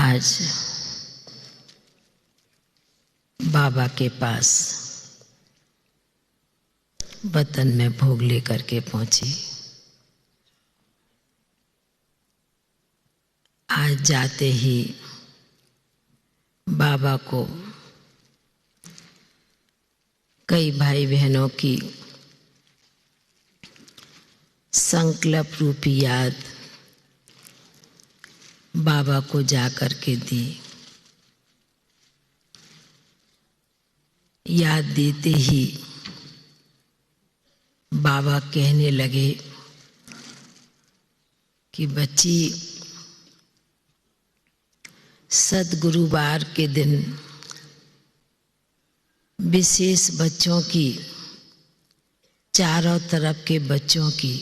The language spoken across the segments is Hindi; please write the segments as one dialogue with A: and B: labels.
A: आज बाबा के पास वतन में भोग लेकर के पहुंची। आज जाते ही बाबा को कई भाई बहनों की संकल्प रूपी याद बाबा को जा कर के दी। याद देते ही बाबा कहने लगे कि बच्ची, सद्गुरुवार के दिन विशेष बच्चों की, चारों तरफ के बच्चों की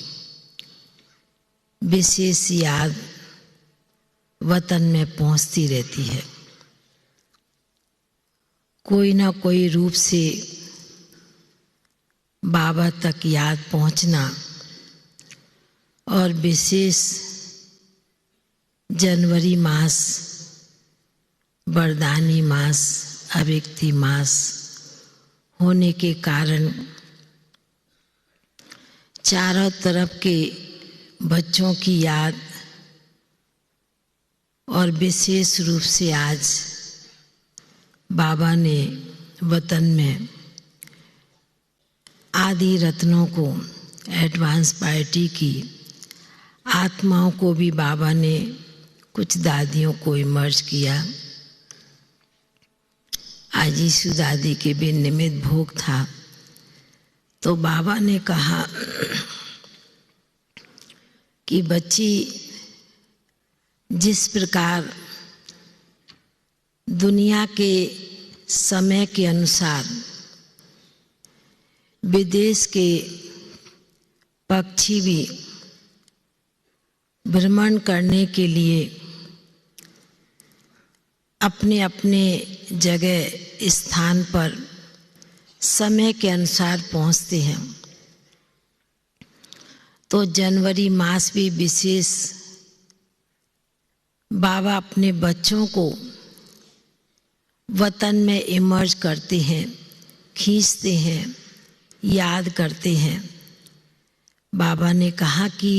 A: विशेष याद वतन में पहुंचती रहती है। कोई ना कोई रूप से बाबा तक याद पहुंचना और विशेष जनवरी मास, वरदानी मास, अव्यक्ति मास होने के कारण चारों तरफ के बच्चों की याद और विशेष रूप से आज बाबा ने वतन में आदि रत्नों को, एडवांस पार्टी की आत्माओं को भी बाबा ने, कुछ दादियों को इमर्ज किया। आज यीशु दादी के भी निमित्त भोग था, तो बाबा ने कहा कि बच्ची, जिस प्रकार दुनिया के समय के अनुसार विदेश के पक्षी भी भ्रमण करने के लिए अपने अपने जगह स्थान पर समय के अनुसार पहुंचते हैं, तो जनवरी मास भी विशेष बाबा अपने बच्चों को वतन में इमर्ज करते हैं, खींचते हैं, याद करते हैं। बाबा ने कहा कि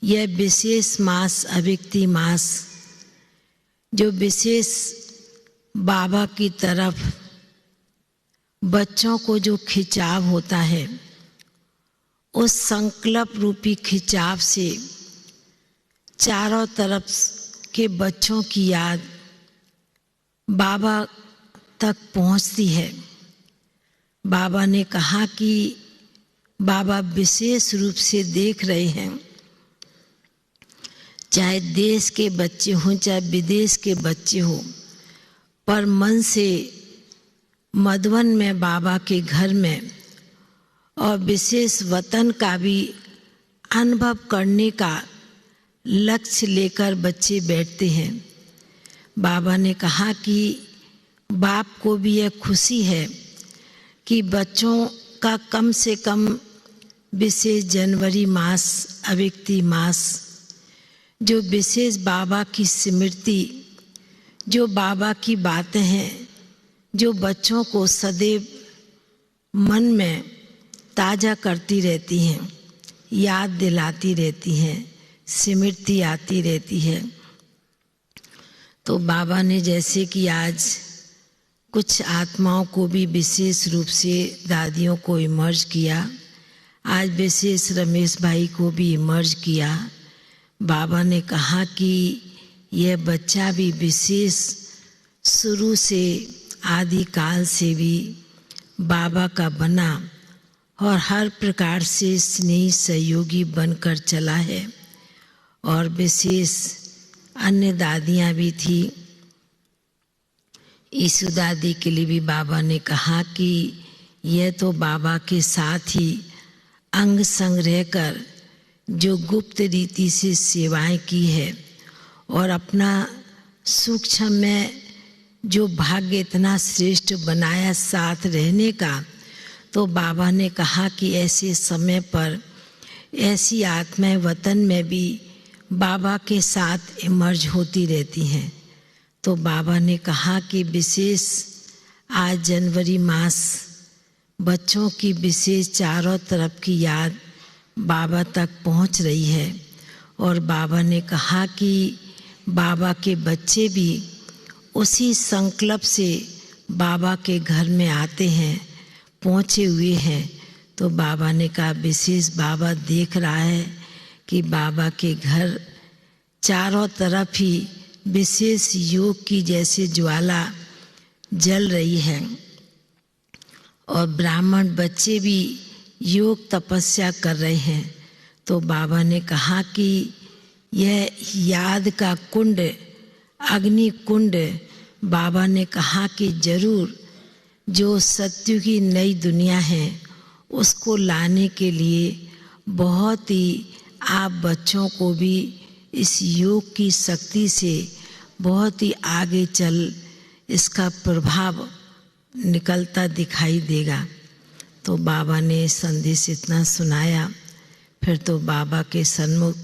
A: यह विशेष मास, अव्यक्ति मास, जो विशेष बाबा की तरफ बच्चों को जो खिंचाव होता है, उस संकल्प रूपी खिंचाव से चारों तरफ के बच्चों की याद बाबा तक पहुंचती है। बाबा ने कहा कि बाबा विशेष रूप से देख रहे हैं, चाहे देश के बच्चे हों चाहे विदेश के बच्चे हों, पर मन से मधुवन में बाबा के घर में और विशेष वतन का भी अनुभव करने का लक्ष्य लेकर बच्चे बैठते हैं। बाबा ने कहा कि बाप को भी यह खुशी है कि बच्चों का कम से कम विशेष जनवरी मास, अव्यक्ति मास, जो विशेष बाबा की स्मृति, जो बाबा की बातें हैं, जो बच्चों को सदैव मन में ताज़ा करती रहती हैं, याद दिलाती रहती हैं, स्मृति आती रहती है। तो बाबा ने जैसे कि आज कुछ आत्माओं को भी विशेष रूप से दादियों को इमर्ज किया, आज विशेष रमेश भाई को भी इमर्ज किया। बाबा ने कहा कि यह बच्चा भी विशेष शुरू से, आदि काल से भी बाबा का बना और हर प्रकार से स्नेही सहयोगी बनकर चला है। और विशेष अन्य दादियाँ भी थी। यीशु दादी के लिए भी बाबा ने कहा कि यह तो बाबा के साथ ही अंग संग रहकर जो गुप्त रीति से सेवाएं की है और अपना सूक्ष्म में जो भाग्य इतना श्रेष्ठ बनाया साथ रहने का, तो बाबा ने कहा कि ऐसे समय पर ऐसी आत्माएं वतन में भी बाबा के साथ इमर्ज होती रहती हैं। तो बाबा ने कहा कि विशेष आज जनवरी मास बच्चों की विशेष चारों तरफ की याद बाबा तक पहुंच रही है। और बाबा ने कहा कि बाबा के बच्चे भी उसी संकल्प से बाबा के घर में आते हैं, पहुँचे हुए हैं। तो बाबा ने कहा विशेष बाबा देख रहा है कि बाबा के घर चारों तरफ ही विशेष योग की जैसे ज्वाला जल रही है और ब्राह्मण बच्चे भी योग तपस्या कर रहे हैं। तो बाबा ने कहा कि यह याद का कुंड, अग्नि कुंड, बाबा ने कहा कि जरूर जो सत्य की नई दुनिया है उसको लाने के लिए बहुत ही आप बच्चों को भी इस योग की शक्ति से बहुत ही आगे चल इसका प्रभाव निकलता दिखाई देगा। तो बाबा ने संदेश इतना सुनाया। फिर तो बाबा के सन्मुख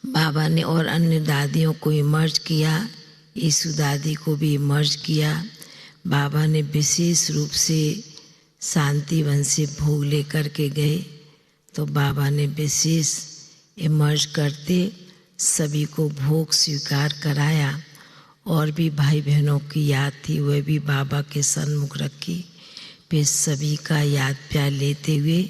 A: बाबा ने और अन्य दादियों को इमर्ज किया, यीशु दादी को भी इमर्ज किया। बाबा ने विशेष रूप से शांतिवन से भोग लेकर के गए। तो बाबा ने विशेष इमर्ज करते सभी को भोग स्वीकार कराया। और भी भाई बहनों की याद थी, वह भी बाबा के सन्मुख रखी। फिर सभी का याद प्यार लेते हुए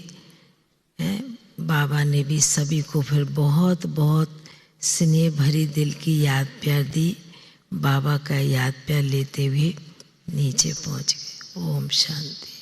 A: बाबा ने भी सभी को फिर बहुत बहुत स्नेह भरी दिल की याद प्यार दी। बाबा का याद प्यार लेते हुए नीचे पहुंच गए। ओम शांति।